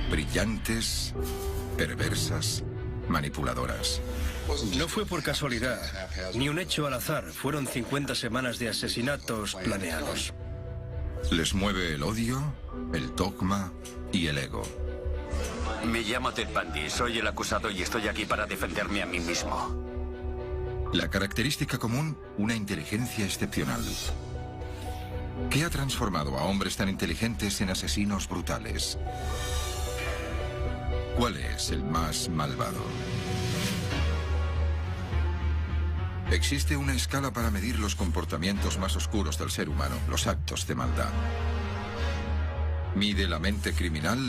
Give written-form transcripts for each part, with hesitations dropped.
brillantes, perversas, manipuladoras. No fue por casualidad, ni un hecho al azar. Fueron 50 semanas de asesinatos planeados. Les mueve el odio, el dogma y el ego. Me llamo Ted Bundy, soy el acusado y estoy aquí para defenderme a mí mismo. La característica común, una inteligencia excepcional. ¿Qué ha transformado a hombres tan inteligentes en asesinos brutales? ¿Cuál es el más malvado? Existe una escala para medir los comportamientos más oscuros del ser humano, los actos de maldad. Mide la mente criminal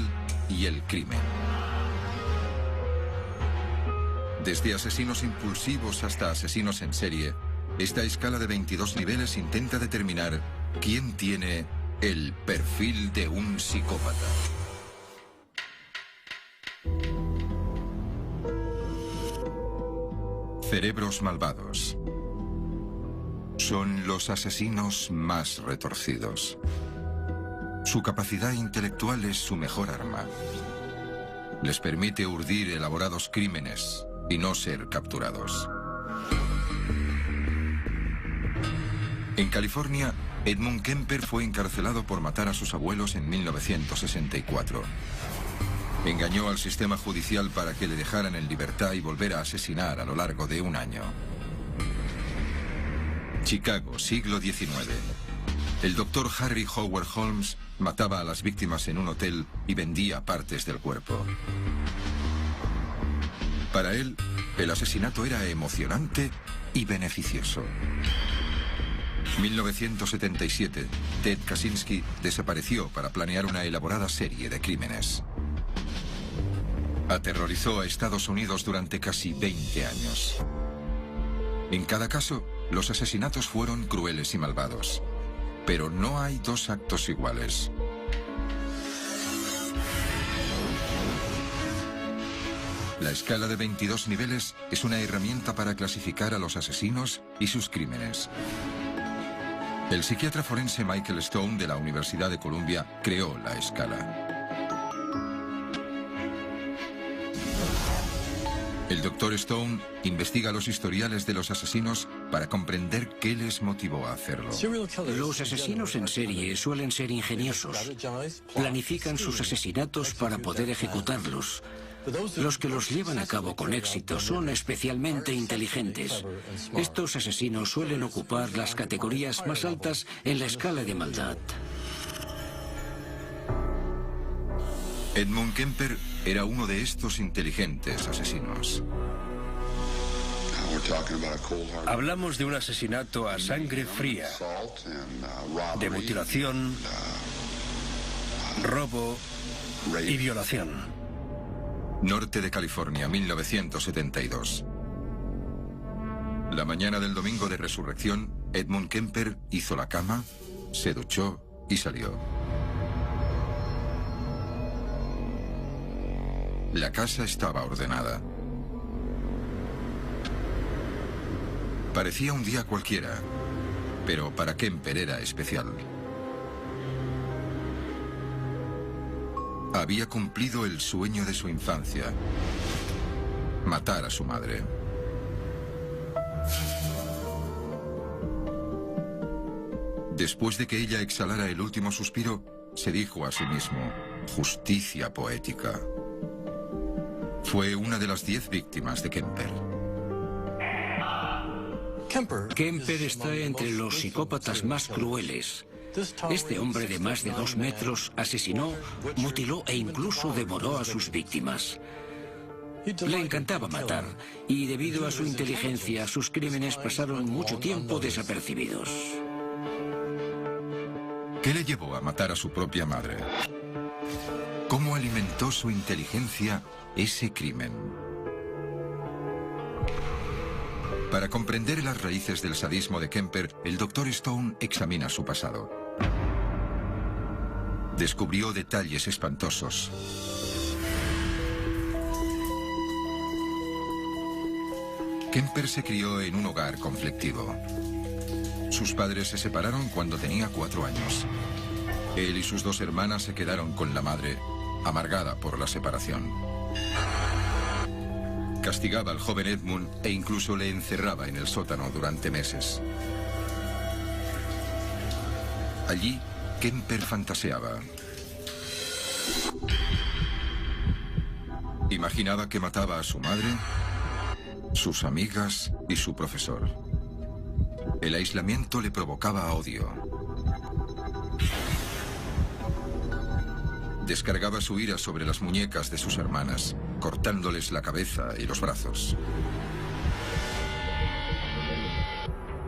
y el crimen. Desde asesinos impulsivos hasta asesinos en serie, esta escala de 22 niveles intenta determinar quién tiene el perfil de un psicópata. Cerebros malvados. Son los asesinos más retorcidos. Su capacidad intelectual es su mejor arma. Les permite urdir elaborados crímenes y no ser capturados. En California, Edmund Kemper fue encarcelado por matar a sus abuelos en 1964. Engañó al sistema judicial para que le dejaran en libertad y volver a asesinar a lo largo de un año. Chicago, siglo XIX. El doctor Harry Howard Holmes mataba a las víctimas en un hotel y vendía partes del cuerpo. Para él, el asesinato era emocionante y beneficioso. 1977, Ted Kaczynski desapareció para planear una elaborada serie de crímenes. Aterrorizó a Estados Unidos durante casi 20 años. En cada caso, los asesinatos fueron crueles y malvados. Pero no hay dos actos iguales. La escala de 22 niveles es una herramienta para clasificar a los asesinos y sus crímenes. El psiquiatra forense Michael Stone de la Universidad de Columbia creó la escala. El Dr. Stone investiga los historiales de los asesinos para comprender qué les motivó a hacerlo. Los asesinos en serie suelen ser ingeniosos. Planifican sus asesinatos para poder ejecutarlos. Los que los llevan a cabo con éxito son especialmente inteligentes. Estos asesinos suelen ocupar las categorías más altas en la escala de maldad. Edmund Kemper era uno de estos inteligentes asesinos. Hablamos de un asesinato a sangre fría, de mutilación, robo y violación. Norte de California, 1972. La mañana del domingo de resurrección, Edmund Kemper hizo la cama, se duchó y salió. La casa estaba ordenada. Parecía un día cualquiera, pero para Kemper era especial. Había cumplido el sueño de su infancia: matar a su madre. Después de que ella exhalara el último suspiro, se dijo a sí mismo: justicia poética. Fue una de las 10 víctimas de Kemper. Kemper está entre los psicópatas más crueles. Este hombre de más de 2 metros asesinó, mutiló e incluso devoró a sus víctimas. Le encantaba matar, y debido a su inteligencia, sus crímenes pasaron mucho tiempo desapercibidos. ¿Qué le llevó a matar a su propia madre? ¿Cómo alimentó su inteligencia ese crimen? Para comprender las raíces del sadismo de Kemper, el Dr. Stone examina su pasado. Descubrió detalles espantosos. Kemper se crió en un hogar conflictivo. Sus padres se separaron cuando tenía 4 años. Él y sus 2 hermanas se quedaron con la madre amargada por la separación. Castigaba al joven Edmund e incluso le encerraba en el sótano durante meses. Allí, Kemper fantaseaba. Imaginaba que mataba a su madre, sus amigas y su profesor. El aislamiento le provocaba odio. Descargaba su ira sobre las muñecas de sus hermanas, cortándoles la cabeza y los brazos.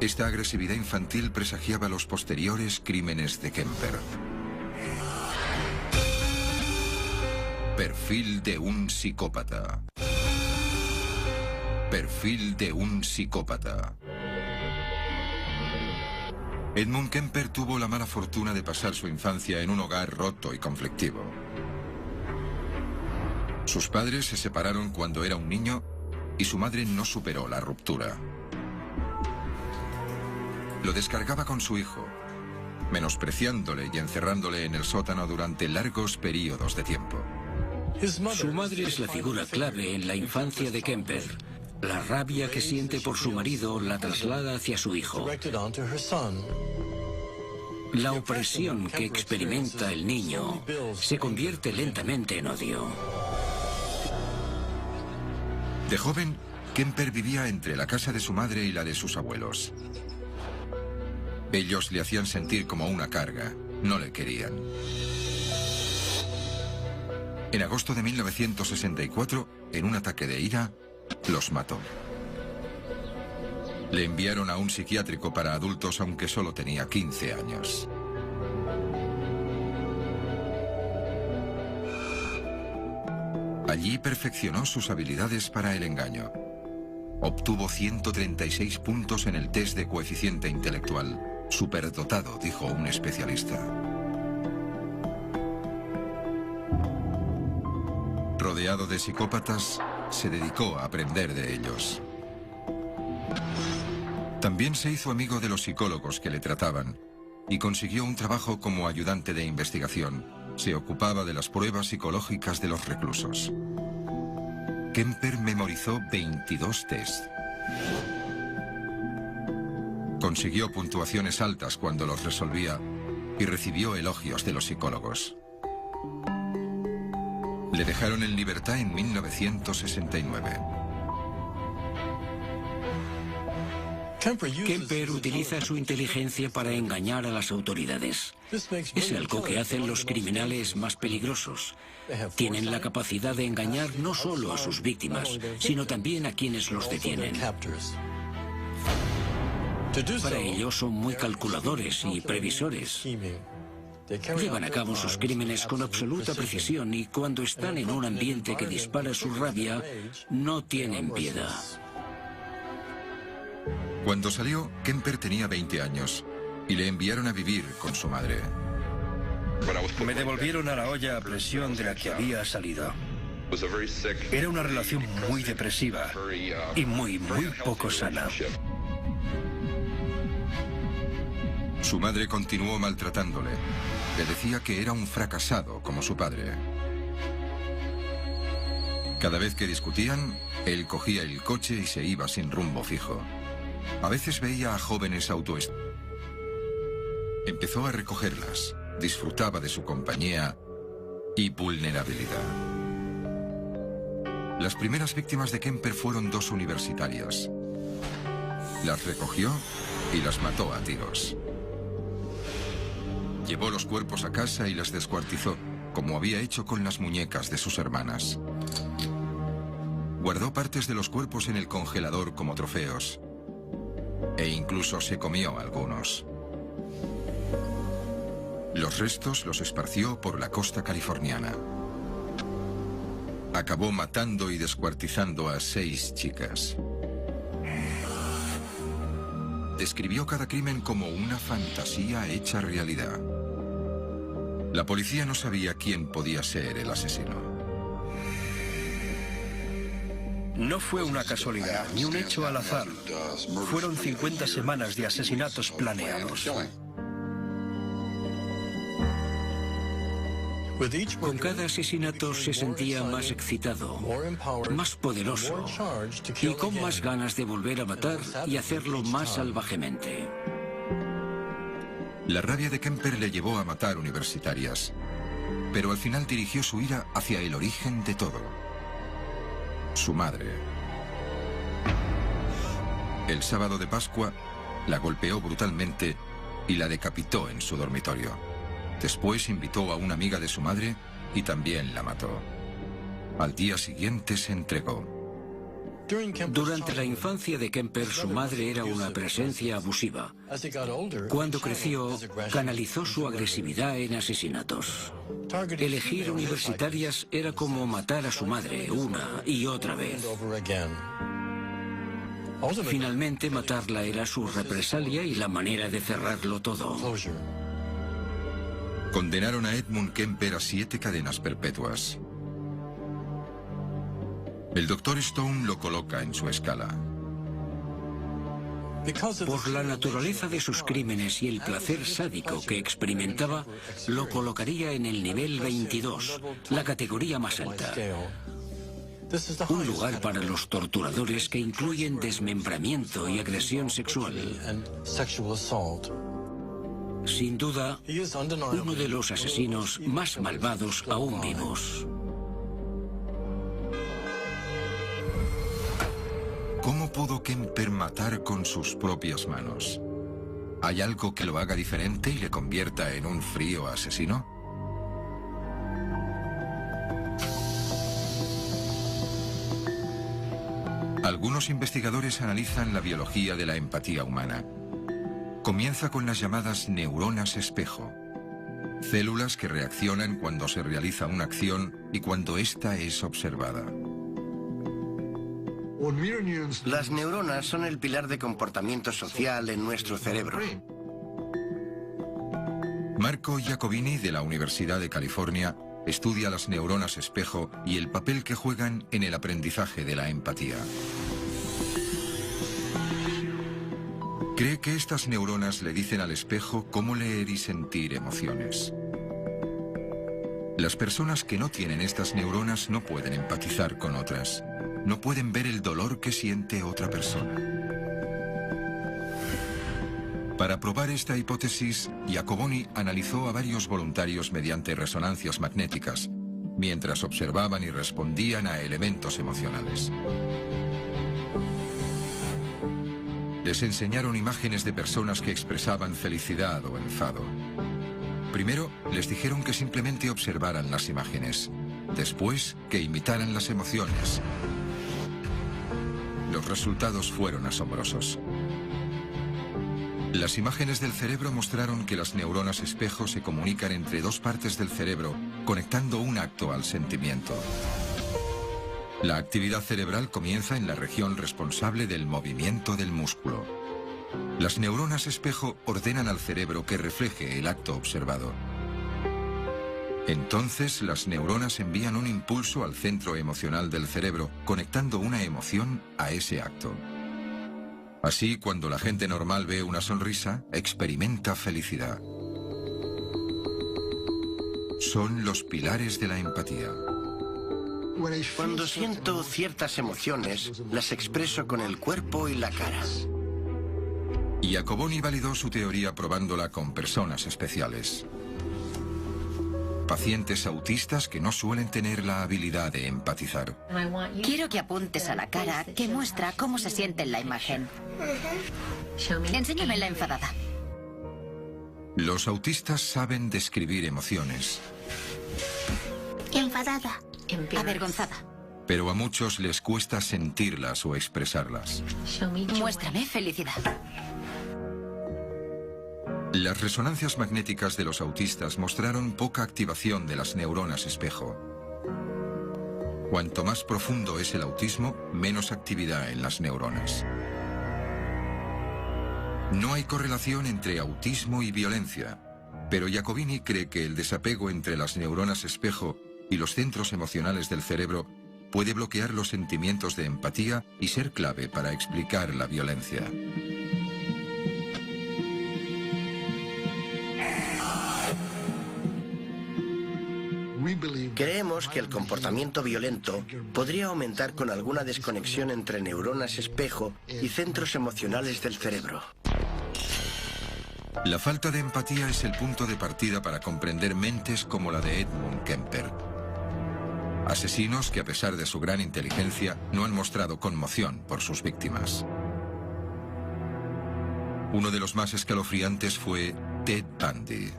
Esta agresividad infantil presagiaba los posteriores crímenes de Kemper. Perfil de un psicópata. Perfil de un psicópata. Edmund Kemper tuvo la mala fortuna de pasar su infancia en un hogar roto y conflictivo. Sus padres se separaron cuando era un niño y su madre no superó la ruptura. Lo descargaba con su hijo, menospreciándole y encerrándole en el sótano durante largos periodos de tiempo. Su madre es la figura clave en la infancia de Kemper. La rabia que siente por su marido la traslada hacia su hijo. La opresión que experimenta el niño se convierte lentamente en odio. De joven, Kemper vivía entre la casa de su madre y la de sus abuelos. Ellos le hacían sentir como una carga, no le querían. En agosto de 1964, en un ataque de ira, los mató. Le enviaron a un psiquiátrico para adultos aunque solo tenía 15 años. Allí perfeccionó sus habilidades para el engaño. Obtuvo 136 puntos en el test de coeficiente intelectual. Superdotado, dijo un especialista. Rodeado de psicópatas, se dedicó a aprender de ellos. También se hizo amigo de los psicólogos que le trataban y consiguió un trabajo como ayudante de investigación. Se ocupaba de las pruebas psicológicas de los reclusos. Kemper memorizó 22 tests. Consiguió puntuaciones altas cuando los resolvía y recibió elogios de los psicólogos. Le dejaron en libertad en 1969. Kemper utiliza su inteligencia para engañar a las autoridades. Es algo que hacen los criminales más peligrosos. Tienen la capacidad de engañar no solo a sus víctimas, sino también a quienes los detienen. Para ello son muy calculadores y previsores. Llevan a cabo sus crímenes con absoluta precisión y cuando están en un ambiente que dispara su rabia, no tienen piedad. Cuando salió, Kemper tenía 20 años y le enviaron a vivir con su madre. Me devolvieron a la olla a presión de la que había salido. Era una relación muy depresiva y muy poco sana. Su madre continuó maltratándole. Le decía que era un fracasado como su padre. Cada vez que discutían, él cogía el coche y se iba sin rumbo fijo. A veces veía a jóvenes autoestimadas. Empezó a recogerlas, disfrutaba de su compañía y vulnerabilidad. Las primeras víctimas de Kemper fueron 2 universitarias. Las recogió y las mató a tiros. Llevó los cuerpos a casa y las descuartizó, como había hecho con las muñecas de sus hermanas. Guardó partes de los cuerpos en el congelador como trofeos. E incluso se comió algunos. Los restos los esparció por la costa californiana. Acabó matando y descuartizando a 6 chicas. Describió cada crimen como una fantasía hecha realidad. La policía no sabía quién podía ser el asesino. No fue una casualidad, ni un hecho al azar. Fueron 50 semanas de asesinatos planeados. Con cada asesinato se sentía más excitado, más poderoso y con más ganas de volver a matar y hacerlo más salvajemente. La rabia de Kemper le llevó a matar universitarias, pero al final dirigió su ira hacia el origen de todo: su madre. El sábado de Pascua la golpeó brutalmente y la decapitó en su dormitorio. Después invitó a una amiga de su madre y también la mató. Al día siguiente se entregó. Durante la infancia de Kemper, su madre era una presencia abusiva. Cuando creció, canalizó su agresividad en asesinatos. Elegir universitarias era como matar a su madre una y otra vez. Finalmente, matarla era su represalia y la manera de cerrarlo todo. Condenaron a Edmund Kemper a 7 cadenas perpetuas. El Dr. Stone lo coloca en su escala. Por la naturaleza de sus crímenes y el placer sádico que experimentaba, lo colocaría en el nivel 22, la categoría más alta. Un lugar para los torturadores que incluyen desmembramiento y agresión sexual. Sin duda, uno de los asesinos más malvados aún vivos. ¿Cómo pudo Kemper matar con sus propias manos? ¿Hay algo que lo haga diferente y le convierta en un frío asesino? Algunos investigadores analizan la biología de la empatía humana. Comienza con las llamadas neuronas espejo, células que reaccionan cuando se realiza una acción y cuando ésta es observada. Las neuronas son el pilar de comportamiento social en nuestro cerebro. Marco Iacobini, de la Universidad de California, estudia las neuronas espejo y el papel que juegan en el aprendizaje de la empatía. Cree que estas neuronas le dicen al espejo cómo leer y sentir emociones. Las personas que no tienen estas neuronas no pueden empatizar con otras. No pueden ver el dolor que siente otra persona. Para probar esta hipótesis, Iacoboni analizó a varios voluntarios mediante resonancias magnéticas, mientras observaban y respondían a elementos emocionales. Les enseñaron imágenes de personas que expresaban felicidad o enfado. Primero, les dijeron que simplemente observaran las imágenes. Después, que imitaran las emociones. Los resultados fueron asombrosos. Las imágenes del cerebro mostraron que las neuronas espejo se comunican entre dos partes del cerebro, conectando un acto al sentimiento. La actividad cerebral comienza en la región responsable del movimiento del músculo. Las neuronas espejo ordenan al cerebro que refleje el acto observado. Entonces, las neuronas envían un impulso al centro emocional del cerebro, conectando una emoción a ese acto. Así, cuando la gente normal ve una sonrisa, experimenta felicidad. Son los pilares de la empatía. Cuando siento ciertas emociones, las expreso con el cuerpo y la cara. Iacoboni validó su teoría probándola con personas especiales. Pacientes autistas que no suelen tener la habilidad de empatizar. Quiero que apuntes a la cara que muestra cómo se siente en la imagen. Enséñame la enfadada. Los autistas saben describir emociones. Enfadada. Avergonzada. Pero a muchos les cuesta sentirlas o expresarlas. Muéstrame felicidad. Las resonancias magnéticas de los autistas mostraron poca activación de las neuronas espejo. Cuanto más profundo es el autismo, menos actividad en las neuronas. No hay correlación entre autismo y violencia, pero Iacobini cree que el desapego entre las neuronas espejo y los centros emocionales del cerebro puede bloquear los sentimientos de empatía y ser clave para explicar la violencia. Creemos que el comportamiento violento podría aumentar con alguna desconexión entre neuronas espejo y centros emocionales del cerebro. La falta de empatía es el punto de partida para comprender mentes como la de Edmund Kemper. Asesinos que, a pesar de su gran inteligencia, no han mostrado conmoción por sus víctimas. Uno de los más escalofriantes fue Ted Bundy.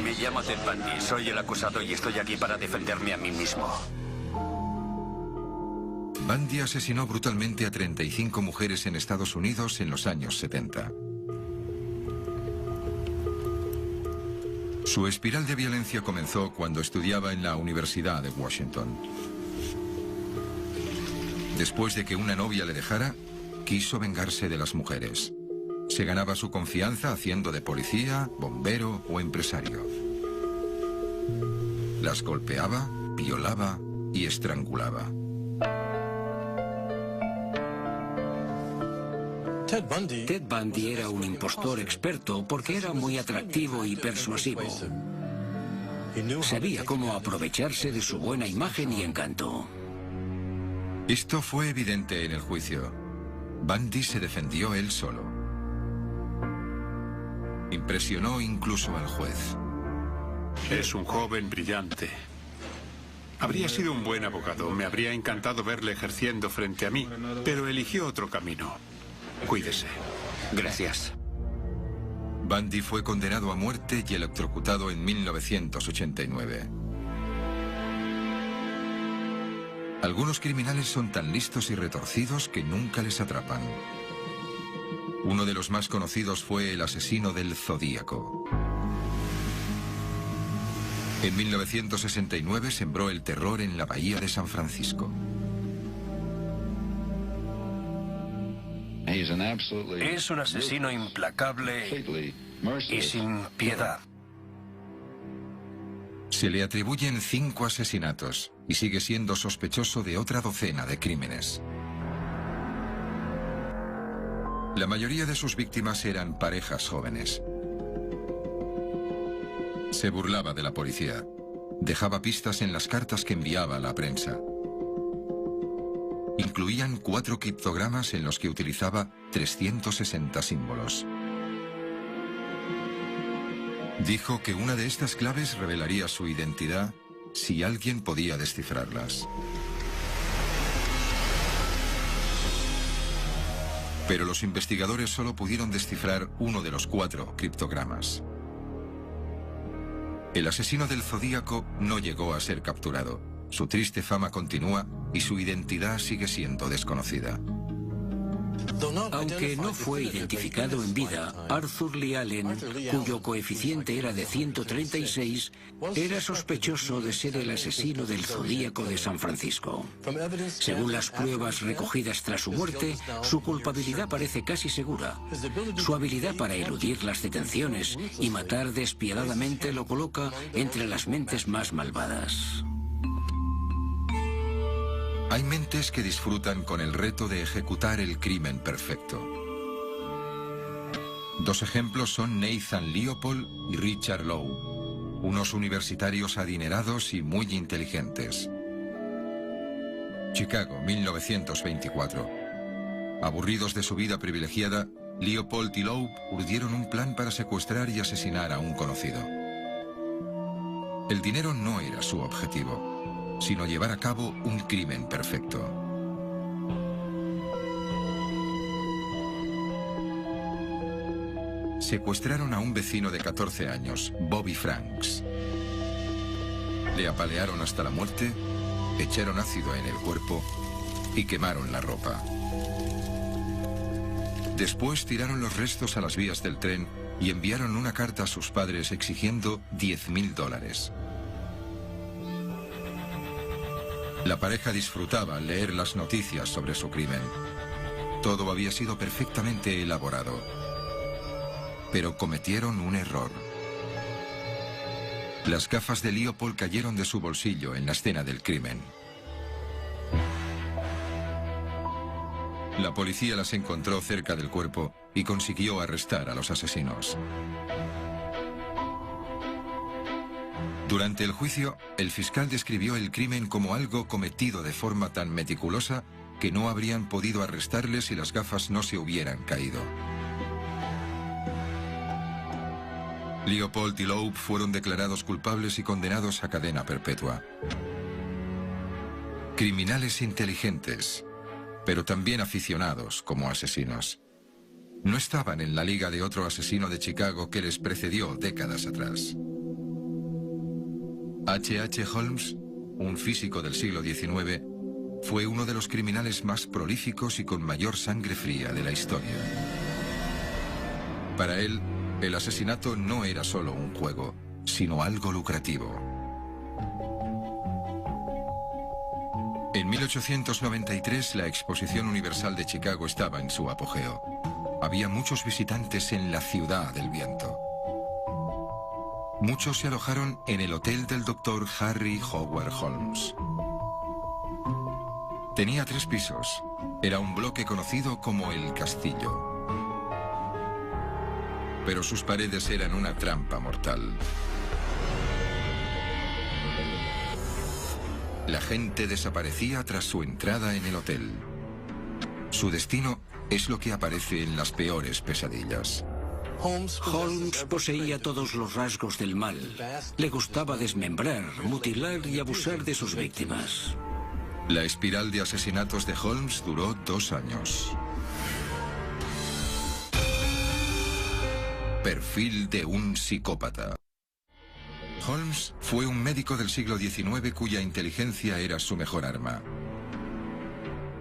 Me llamo Ted Bundy, soy el acusado y estoy aquí para defenderme a mí mismo. Bundy asesinó brutalmente a 35 mujeres en Estados Unidos en los años 70. Su espiral de violencia comenzó cuando estudiaba en la Universidad de Washington. Después de que una novia le dejara, quiso vengarse de las mujeres. Se ganaba su confianza haciendo de policía, bombero o empresario. Las golpeaba, violaba y estrangulaba. Ted Bundy era un impostor experto porque era muy atractivo y persuasivo. Sabía cómo aprovecharse de su buena imagen y encanto. Esto fue evidente en el juicio. Bundy se defendió él solo. Impresionó incluso al juez. Es un joven brillante. Habría sido un buen abogado. Me habría encantado verle ejerciendo frente a mí, pero eligió otro camino. Cuídese. Gracias. Bundy fue condenado a muerte y electrocutado en 1989. Algunos criminales son tan listos y retorcidos que nunca les atrapan. Uno de los más conocidos fue el asesino del Zodíaco. En 1969 sembró el terror en la bahía de San Francisco. Es un asesino implacable y sin piedad. Se le atribuyen 5 asesinatos y sigue siendo sospechoso de otra docena de crímenes. La mayoría de sus víctimas eran parejas jóvenes. Se burlaba de la policía. Dejaba pistas en las cartas que enviaba a la prensa. Incluían 4 criptogramas en los que utilizaba 360 símbolos. Dijo que una de estas claves revelaría su identidad si alguien podía descifrarlas. Pero los investigadores solo pudieron descifrar uno de los 4 criptogramas. El asesino del Zodíaco no llegó a ser capturado. Su triste fama continúa y su identidad sigue siendo desconocida. Aunque no fue identificado en vida, Arthur Lee Allen, cuyo coeficiente era de 136, era sospechoso de ser el asesino del Zodíaco de San Francisco. Según las pruebas recogidas tras su muerte, su culpabilidad parece casi segura. Su habilidad para eludir las detenciones y matar despiadadamente lo coloca entre las mentes más malvadas. Hay mentes que disfrutan con el reto de ejecutar el crimen perfecto. 2 ejemplos son Nathan Leopold y Richard Lowe, unos universitarios adinerados y muy inteligentes. Chicago, 1924. Aburridos de su vida privilegiada, Leopold y Lowe urdieron un plan para secuestrar y asesinar a un conocido. El dinero no era su objetivo, sino llevar a cabo un crimen perfecto. Secuestraron a un vecino de 14 años, Bobby Franks. Le apalearon hasta la muerte, echaron ácido en el cuerpo y quemaron la ropa. Después tiraron los restos a las vías del tren y enviaron una carta a sus padres exigiendo $10.000. La pareja disfrutaba al leer las noticias sobre su crimen. Todo había sido perfectamente elaborado. Pero cometieron un error. Las gafas de Leopold cayeron de su bolsillo en la escena del crimen. La policía las encontró cerca del cuerpo y consiguió arrestar a los asesinos. Durante el juicio, el fiscal describió el crimen como algo cometido de forma tan meticulosa que no habrían podido arrestarle si las gafas no se hubieran caído. Leopold y Loeb fueron declarados culpables y condenados a cadena perpetua. Criminales inteligentes, pero también aficionados como asesinos. No estaban en la liga de otro asesino de Chicago que les precedió décadas atrás. H.H. Holmes, un físico del siglo XIX, fue uno de los criminales más prolíficos y con mayor sangre fría de la historia. Para él, el asesinato no era solo un juego, sino algo lucrativo. En 1893, la Exposición Universal de Chicago estaba en su apogeo. Había muchos visitantes en la Ciudad del Viento. Muchos se alojaron en el hotel del Dr. Harry Howard Holmes. Tenía 3 pisos. Era un bloque conocido como el Castillo. Pero sus paredes eran una trampa mortal. La gente desaparecía tras su entrada en el hotel. Su destino es lo que aparece en las peores pesadillas. Holmes poseía todos los rasgos del mal. Le gustaba desmembrar, mutilar y abusar de sus víctimas. La espiral de asesinatos de Holmes duró 2 años. Perfil de un psicópata. Holmes fue un médico del siglo XIX cuya inteligencia era su mejor arma.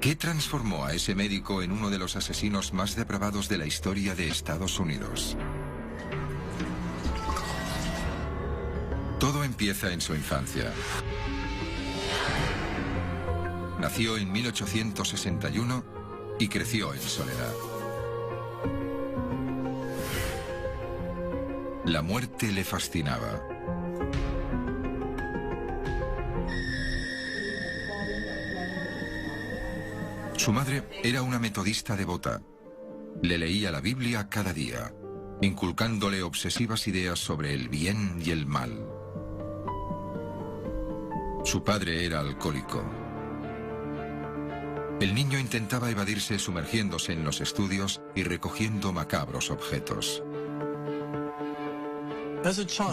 ¿Qué transformó a ese médico en uno de los asesinos más depravados de la historia de Estados Unidos? Todo empieza en su infancia. Nació en 1861 y creció en soledad. La muerte le fascinaba. Su madre era una metodista devota. Le leía la Biblia cada día, inculcándole obsesivas ideas sobre el bien y el mal. Su padre era alcohólico. El niño intentaba evadirse sumergiéndose en los estudios y recogiendo macabros objetos.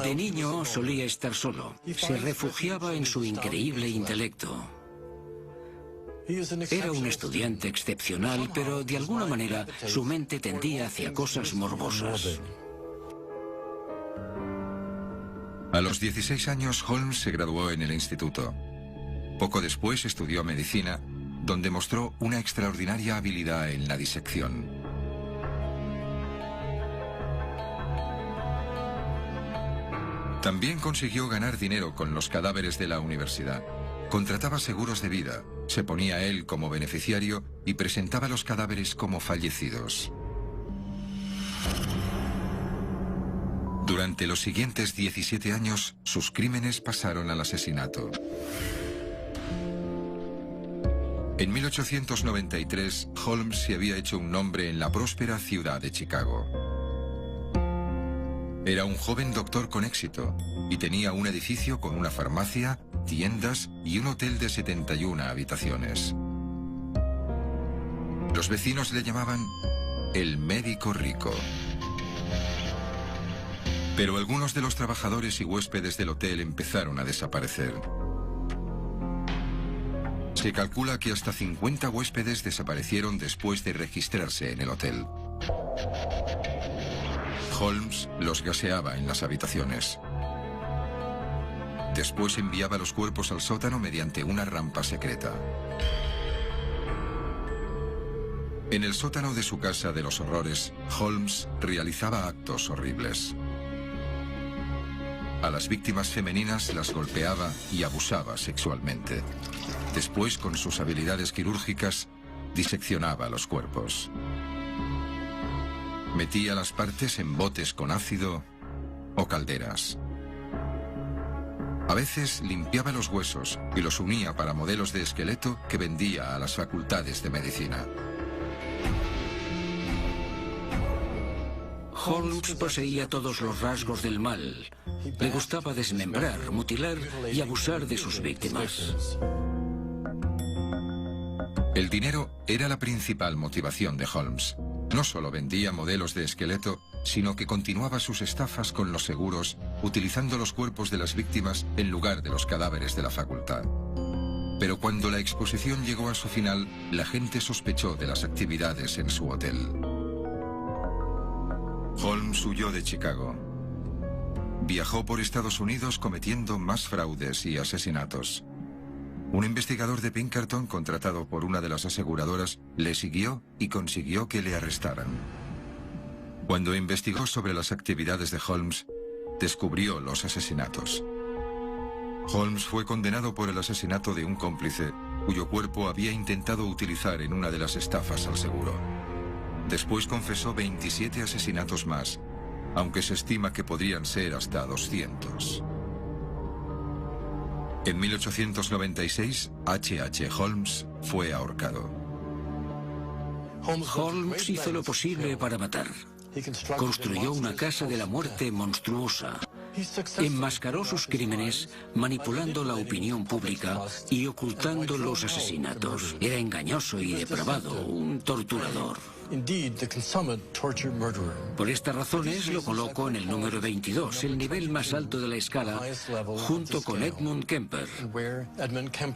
De niño solía estar solo. Se refugiaba en su increíble intelecto. Era un estudiante excepcional, pero de alguna manera su mente tendía hacia cosas morbosas. A los 16 años, Holmes se graduó en el instituto. Poco después estudió medicina, donde mostró una extraordinaria habilidad en la disección. También consiguió ganar dinero con los cadáveres de la universidad. Contrataba seguros de vida, se ponía él como beneficiario y presentaba los cadáveres como fallecidos. Durante los siguientes 17 años, sus crímenes pasaron al asesinato. En 1893, Holmes se había hecho un nombre en la próspera ciudad de Chicago. Era un joven doctor con éxito y tenía un edificio con una farmacia, tiendas y un hotel de 71 habitaciones. Los vecinos le llamaban el médico rico. Pero algunos de los trabajadores y huéspedes del hotel empezaron a desaparecer. Se calcula que hasta 50 huéspedes desaparecieron después de registrarse en el hotel. Holmes los gaseaba en las habitaciones. Después enviaba los cuerpos al sótano mediante una rampa secreta. En el sótano de su casa de los horrores, Holmes realizaba actos horribles. A las víctimas femeninas las golpeaba y abusaba sexualmente. Después, con sus habilidades quirúrgicas, diseccionaba los cuerpos. Metía las partes en botes con ácido o calderas. A veces limpiaba los huesos y los unía para modelos de esqueleto que vendía a las facultades de medicina. Holmes poseía todos los rasgos del mal. Le gustaba desmembrar, mutilar y abusar de sus víctimas. El dinero era la principal motivación de Holmes. No solo vendía modelos de esqueleto, sino que continuaba sus estafas con los seguros, utilizando los cuerpos de las víctimas en lugar de los cadáveres de la facultad. Pero cuando la exposición llegó a su final, la gente sospechó de las actividades en su hotel. Holmes huyó de Chicago. Viajó por Estados Unidos cometiendo más fraudes y asesinatos. Un investigador de Pinkerton, contratado por una de las aseguradoras, le siguió y consiguió que le arrestaran. Cuando investigó sobre las actividades de Holmes, descubrió los asesinatos. Holmes fue condenado por el asesinato de un cómplice, cuyo cuerpo había intentado utilizar en una de las estafas al seguro. Después confesó 27 asesinatos más, aunque se estima que podrían ser hasta 200. En 1896, H.H. Holmes fue ahorcado. Holmes hizo lo posible para matar. Construyó una casa de la muerte monstruosa. Enmascaró sus crímenes manipulando la opinión pública y ocultando los asesinatos. Era engañoso y depravado, un torturador. Por estas razones lo coloco en el número 22, el nivel más alto de la escala, junto con Edmund Kemper.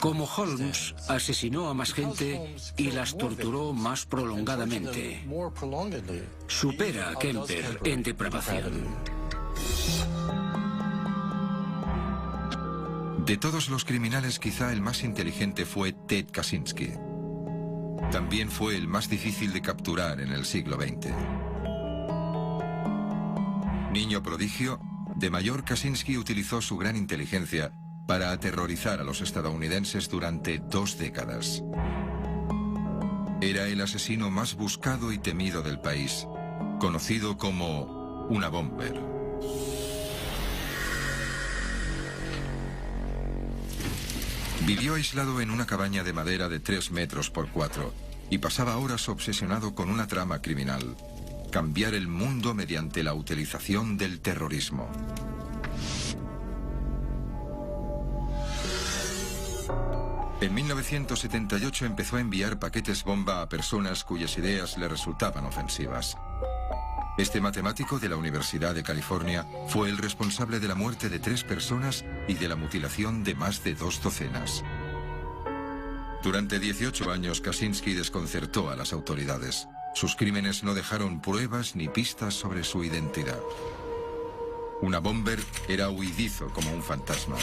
Como Holmes asesinó a más gente y las torturó más prolongadamente. Supera a Kemper en depravación. De todos los criminales, quizá el más inteligente fue Ted Kaczynski. También fue el más difícil de capturar en el siglo XX. Niño prodigio, de mayor Kaczynski utilizó su gran inteligencia para aterrorizar a los estadounidenses durante 2 décadas. Era el asesino más buscado y temido del país, conocido como una bomber. Vivió aislado en una cabaña de madera de 3 metros por 4 y pasaba horas obsesionado con una trama criminal: cambiar el mundo mediante la utilización del terrorismo. En 1978 empezó a enviar paquetes bomba a personas cuyas ideas le resultaban ofensivas. Este matemático de la Universidad de California fue el responsable de la muerte de 3 personas y de la mutilación de más de 2 docenas. Durante 18 años, Kaczynski desconcertó a las autoridades. Sus crímenes no dejaron pruebas ni pistas sobre su identidad. Una bomber era huidizo como un fantasma.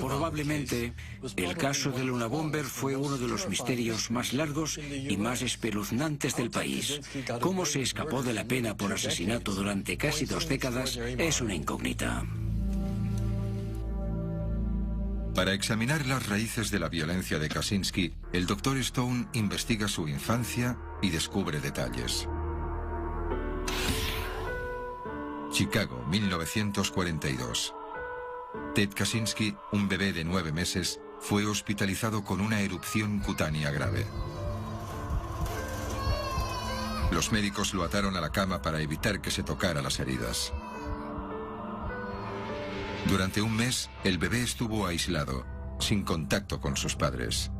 Probablemente, el caso de Luna Bomber fue uno de los misterios más largos y más espeluznantes del país. Cómo se escapó de la pena por asesinato durante casi 2 décadas es una incógnita. Para examinar las raíces de la violencia de Kaczynski, el Dr. Stone investiga su infancia y descubre detalles. Chicago, 1942. Ted Kaczynski, un bebé de 9 meses, fue hospitalizado con una erupción cutánea grave. Los médicos lo ataron a la cama para evitar que se tocara las heridas. Durante un mes, el bebé estuvo aislado, sin contacto con sus padres.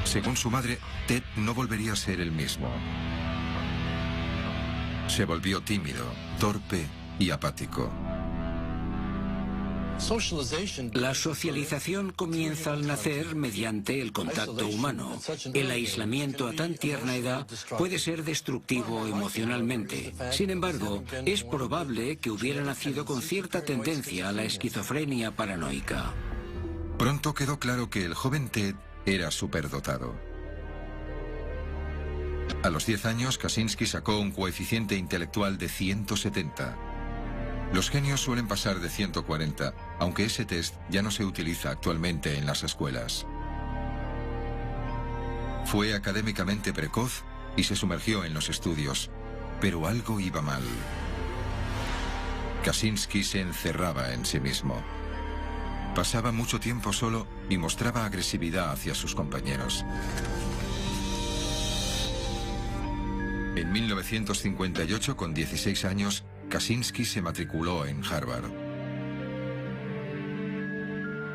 Según su madre, Ted no volvería a ser el mismo. Se volvió tímido, torpe y apático. La socialización comienza al nacer mediante el contacto humano. El aislamiento a tan tierna edad puede ser destructivo emocionalmente. Sin embargo, es probable que hubiera nacido con cierta tendencia a la esquizofrenia paranoica. Pronto quedó claro que el joven Ted era superdotado. A los 10 años, Kaczynski sacó un coeficiente intelectual de 170. Los genios suelen pasar de 140, aunque ese test ya no se utiliza actualmente en las escuelas. Fue académicamente precoz y se sumergió en los estudios, pero algo iba mal. Kaczynski se encerraba en sí mismo. Pasaba mucho tiempo solo y mostraba agresividad hacia sus compañeros. En 1958, con 16 años, Kaczynski se matriculó en Harvard.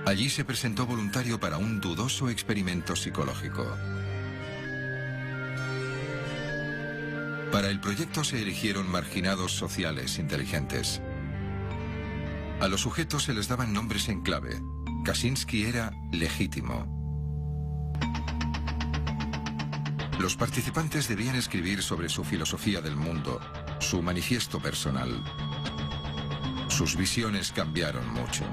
Allí se presentó voluntario para un dudoso experimento psicológico. Para el proyecto se eligieron marginados sociales inteligentes. A los sujetos se les daban nombres en clave. Kaczynski era legítimo. Los participantes debían escribir sobre su filosofía del mundo, su manifiesto personal. Sus visiones cambiaron mucho.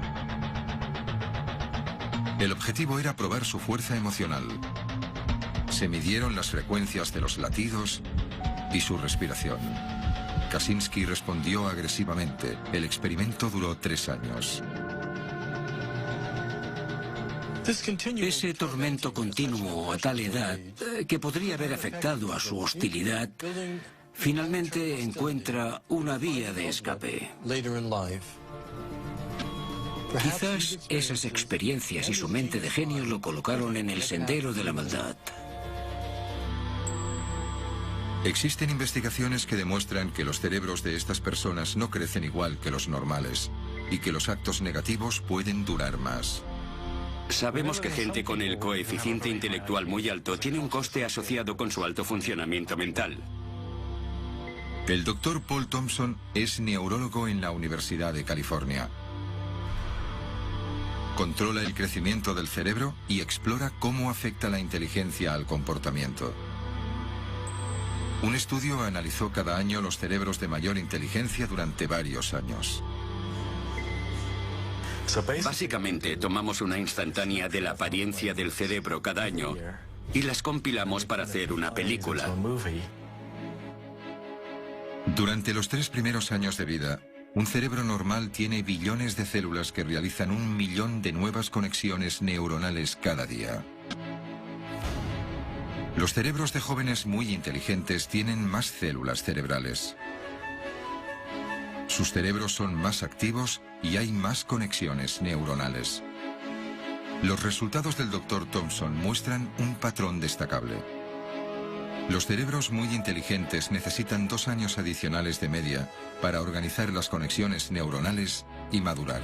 El objetivo era probar su fuerza emocional. Se midieron las frecuencias de los latidos y su respiración. Kaczynski respondió agresivamente. El experimento duró 3 años. Ese tormento continuo a tal edad, que podría haber afectado a su hostilidad, finalmente encuentra una vía de escape. Quizás esas experiencias y su mente de genio lo colocaron en el sendero de la maldad. Existen investigaciones que demuestran que los cerebros de estas personas no crecen igual que los normales y que los actos negativos pueden durar más. Sabemos que gente con el coeficiente intelectual muy alto tiene un coste asociado con su alto funcionamiento mental. El Dr. Paul Thompson es neurólogo en la Universidad de California. Controla el crecimiento del cerebro y explora cómo afecta la inteligencia al comportamiento. Un estudio analizó cada año los cerebros de mayor inteligencia durante varios años. Básicamente, tomamos una instantánea de la apariencia del cerebro cada año y las compilamos para hacer una película. Durante los 3 primeros años de vida, un cerebro normal tiene billones de células que realizan 1 millón de nuevas conexiones neuronales cada día. Los cerebros de jóvenes muy inteligentes tienen más células cerebrales. Sus cerebros son más activos y hay más conexiones neuronales. Los resultados del Dr. Thompson muestran un patrón destacable. Los cerebros muy inteligentes necesitan 2 años adicionales de media para organizar las conexiones neuronales y madurar.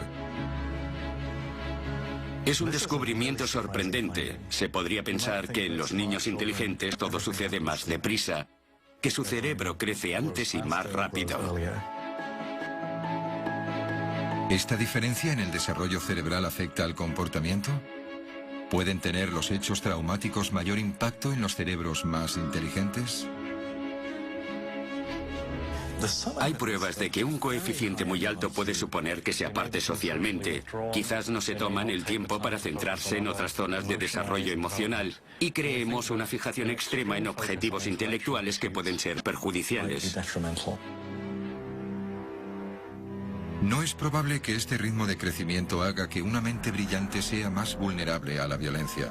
Es un descubrimiento sorprendente. Se podría pensar que en los niños inteligentes todo sucede más deprisa, que su cerebro crece antes y más rápido. ¿Esta diferencia en el desarrollo cerebral afecta al comportamiento? ¿Pueden tener los hechos traumáticos mayor impacto en los cerebros más inteligentes? Hay pruebas de que un coeficiente muy alto puede suponer que se aparte socialmente. Quizás no se toman el tiempo para centrarse en otras zonas de desarrollo emocional y creemos una fijación extrema en objetivos intelectuales que pueden ser perjudiciales. No es probable que este ritmo de crecimiento haga que una mente brillante sea más vulnerable a la violencia.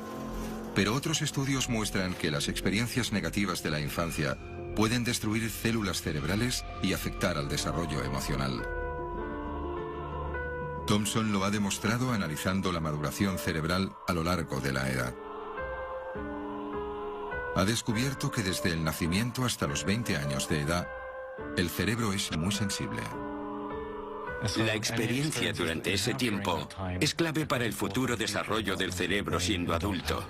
Pero otros estudios muestran que las experiencias negativas de la infancia pueden destruir células cerebrales y afectar al desarrollo emocional. Thompson lo ha demostrado analizando la maduración cerebral a lo largo de la edad. Ha descubierto que desde el nacimiento hasta los 20 años de edad, el cerebro es muy sensible. La experiencia durante ese tiempo es clave para el futuro desarrollo del cerebro siendo adulto.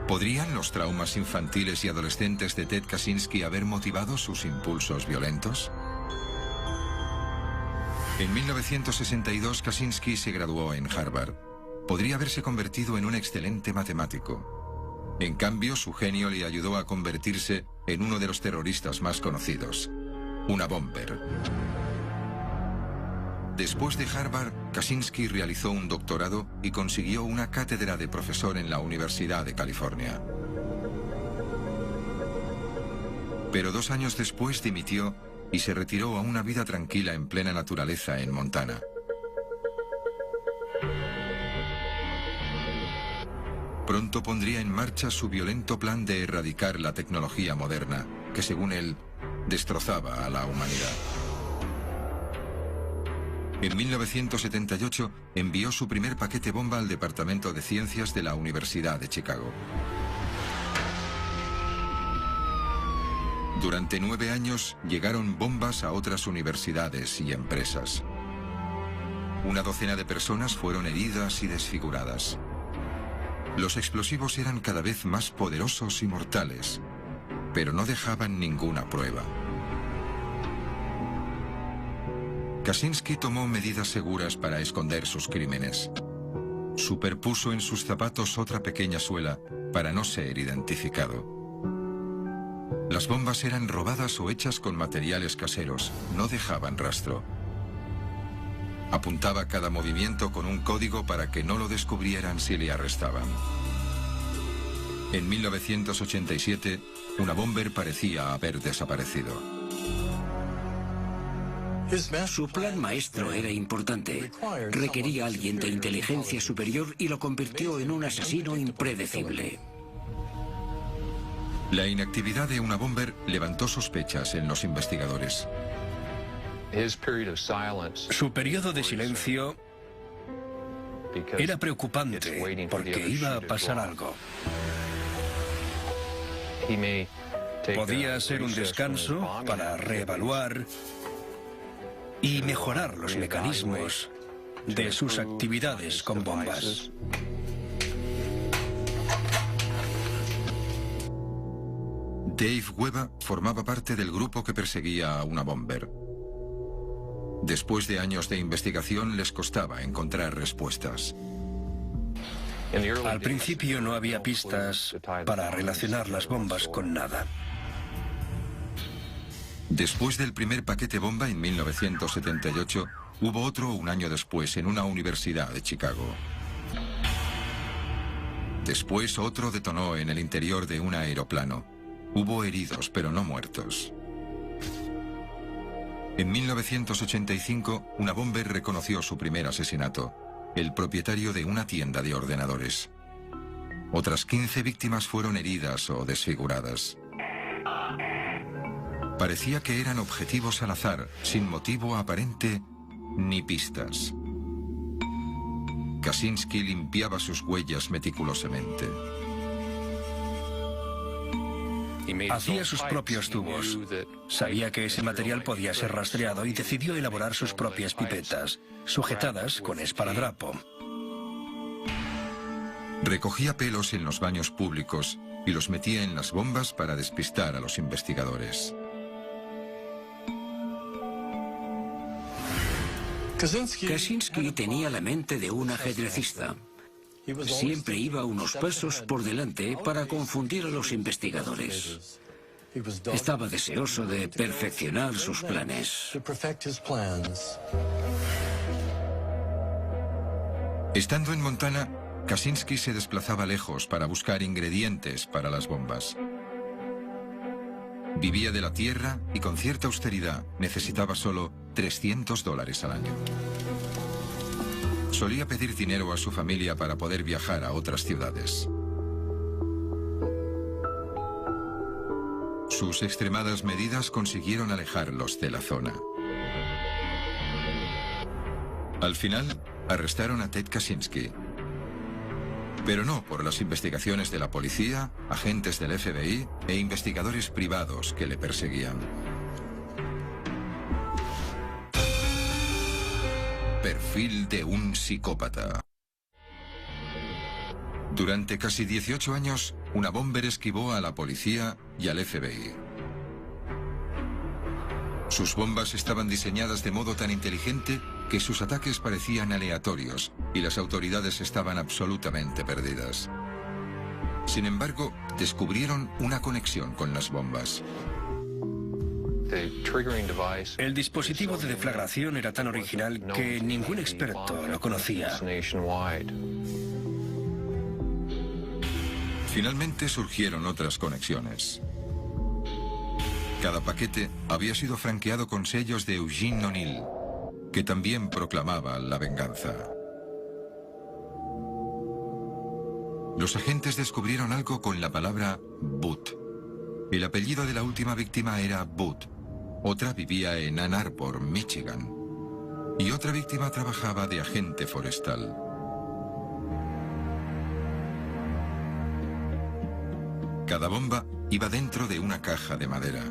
¿Podrían los traumas infantiles y adolescentes de Ted Kaczynski haber motivado sus impulsos violentos? En 1962, Kaczynski se graduó en Harvard. Podría haberse convertido en un excelente matemático. En cambio, su genio le ayudó a convertirse en uno de los terroristas más conocidos, una bomber. Después de Harvard, Kaczynski realizó un doctorado y consiguió una cátedra de profesor en la Universidad de California. Pero 2 años después dimitió y se retiró a una vida tranquila en plena naturaleza en Montana. Pronto pondría en marcha su violento plan de erradicar la tecnología moderna, que según él, destrozaba a la humanidad. En 1978 envió su primer paquete bomba al Departamento de Ciencias de la Universidad de Chicago. Durante 9 años llegaron bombas a otras universidades y empresas. Una docena de personas fueron heridas y desfiguradas. Los explosivos eran cada vez más poderosos y mortales, pero no dejaban ninguna prueba. Kaczynski tomó medidas seguras para esconder sus crímenes. Superpuso en sus zapatos otra pequeña suela para no ser identificado. Las bombas eran robadas o hechas con materiales caseros, no dejaban rastro. Apuntaba cada movimiento con un código para que no lo descubrieran si le arrestaban. En 1987, una bomber parecía haber desaparecido. Su plan maestro era importante. Requería a alguien de inteligencia superior y lo convirtió en un asesino impredecible. La inactividad de una bomber levantó sospechas en los investigadores. Su periodo de silencio era preocupante porque iba a pasar algo. Podía ser un descanso para reevaluar y mejorar los mecanismos de sus actividades con bombas. Dave Weba formaba parte del grupo que perseguía a una bomber. Después de años de investigación les costaba encontrar respuestas. Al principio no había pistas para relacionar las bombas con nada. Después del primer paquete bomba en 1978, hubo otro un año después en una universidad de Chicago. Después otro detonó en el interior de un aeroplano. Hubo heridos, pero no muertos. En 1985, una bomber reconoció su primer asesinato, el propietario de una tienda de ordenadores. Otras 15 víctimas fueron heridas o desfiguradas. Parecía que eran objetivos al azar, sin motivo aparente ni pistas. Kaczynski limpiaba sus huellas meticulosamente. Hacía sus propios tubos. Sabía que ese material podía ser rastreado y decidió elaborar sus propias pipetas, sujetadas con esparadrapo. Recogía pelos en los baños públicos y los metía en las bombas para despistar a los investigadores. Kaczynski tenía la mente de un ajedrecista. Siempre iba unos pasos por delante para confundir a los investigadores. Estaba deseoso de perfeccionar sus planes. Estando en Montana, Kaczynski se desplazaba lejos para buscar ingredientes para las bombas. Vivía de la tierra y con cierta austeridad necesitaba solo $300 al año. Solía pedir dinero a su familia para poder viajar a otras ciudades. Sus extremadas medidas consiguieron alejarlos de la zona. Al final, arrestaron a Ted Kaczynski. Pero no por las investigaciones de la policía, agentes del FBI e investigadores privados que le perseguían. Perfil de un psicópata. Durante casi 18 años, una bomber esquivó a la policía y al FBI. Sus bombas estaban diseñadas de modo tan inteligente que sus ataques parecían aleatorios y las autoridades estaban absolutamente perdidas. Sin embargo, descubrieron una conexión con las bombas. El dispositivo de deflagración era tan original que ningún experto lo conocía. Finalmente surgieron otras conexiones. Cada paquete había sido franqueado con sellos de Eugene O'Neill, que también proclamaba la venganza. Los agentes descubrieron algo con la palabra Boot. El apellido de la última víctima era Boot. Otra vivía en Ann Arbor, Michigan. Y otra víctima trabajaba de agente forestal. Cada bomba iba dentro de una caja de madera.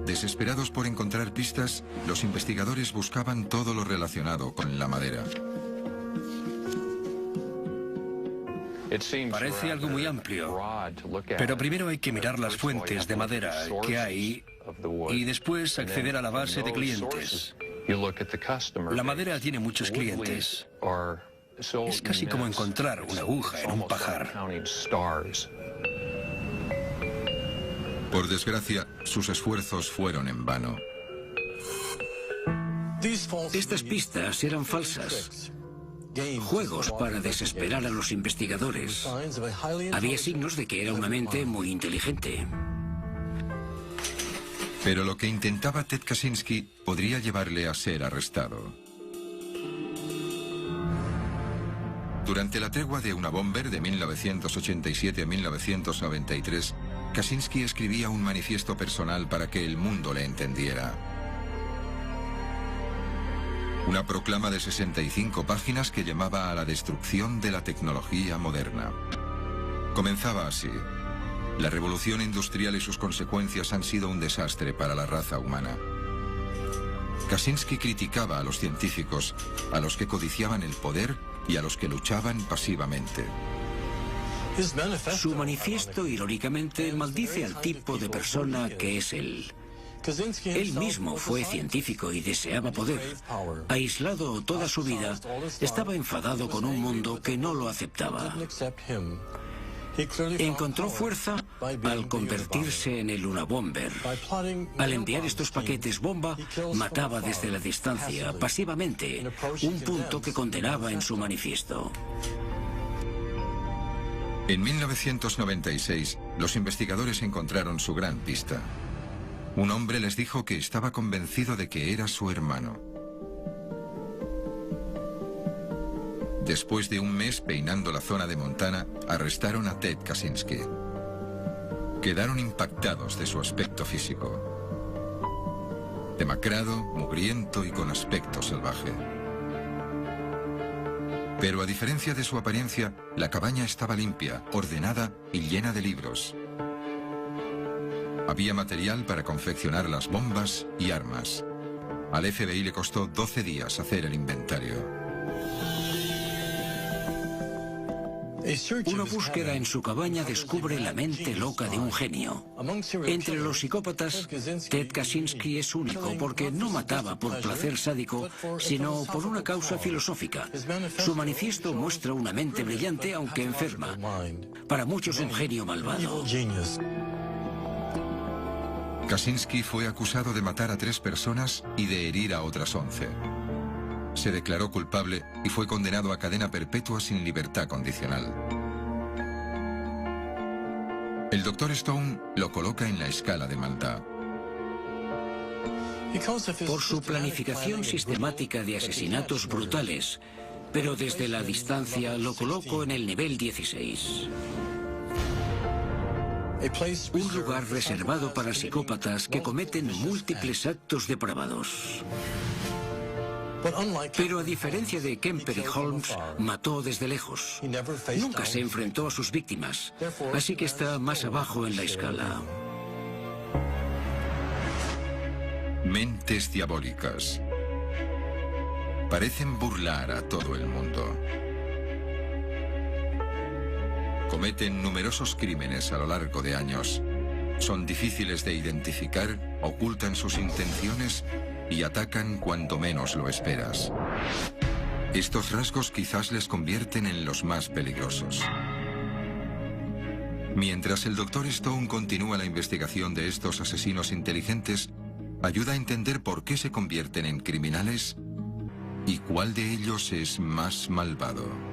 Desesperados por encontrar pistas, los investigadores buscaban todo lo relacionado con la madera. Parece algo muy amplio, pero primero hay que mirar las fuentes de madera que hay y después acceder a la base de clientes. La madera tiene muchos clientes. Es casi como encontrar una aguja en un pajar. Por desgracia, sus esfuerzos fueron en vano. Estas pistas eran falsas. Juegos para desesperar a los investigadores. Había signos de que era una mente muy inteligente. Pero lo que intentaba Ted Kaczynski podría llevarle a ser arrestado. Durante la tregua de Una Bomber de 1987 a 1993, Kaczynski escribía un manifiesto personal para que el mundo le entendiera. Una proclama de 65 páginas que llamaba a la destrucción de la tecnología moderna. Comenzaba así: la revolución industrial y sus consecuencias han sido un desastre para la raza humana. Kaczynski criticaba a los científicos, a los que codiciaban el poder y a los que luchaban pasivamente. Su manifiesto, irónicamente, maldice al tipo de persona que es él. Él mismo fue científico y deseaba poder. Aislado toda su vida, estaba enfadado con un mundo que no lo aceptaba. Encontró fuerza al convertirse en el Una Bomber. Al enviar estos paquetes bomba, mataba desde la distancia, pasivamente, un punto que condenaba en su manifiesto. En 1996, los investigadores encontraron su gran pista. Un hombre les dijo que estaba convencido de que era su hermano. Después de un mes peinando la zona de Montana, arrestaron a Ted Kaczynski. Quedaron impactados de su aspecto físico. Demacrado, mugriento y con aspecto salvaje. Pero a diferencia de su apariencia, la cabaña estaba limpia, ordenada y llena de libros. Había material para confeccionar las bombas y armas. Al FBI le costó 12 días hacer el inventario. Una búsqueda en su cabaña descubre la mente loca de un genio. Entre los psicópatas, Ted Kaczynski es único porque no mataba por placer sádico, sino por una causa filosófica. Su manifiesto muestra una mente brillante aunque enferma. Para muchos un genio malvado. Kaczynski fue acusado de matar a 3 personas y de herir a otras 11. Se declaró culpable y fue condenado a cadena perpetua sin libertad condicional. El Dr. Stone lo coloca en la escala de maldad. Por su planificación sistemática de asesinatos brutales, pero desde la distancia lo coloco en el nivel 16. Un lugar reservado para psicópatas que cometen múltiples actos depravados. Pero a diferencia de Kemper y Holmes, mató desde lejos. Nunca se enfrentó a sus víctimas, así que está más abajo en la escala. Mentes diabólicas. Parecen burlar a todo el mundo. Cometen numerosos crímenes a lo largo de años. Son difíciles de identificar, ocultan sus intenciones y atacan cuando menos lo esperas. Estos rasgos quizás les convierten en los más peligrosos. Mientras el Dr. Stone continúa la investigación de estos asesinos inteligentes, ayuda a entender por qué se convierten en criminales y cuál de ellos es más malvado.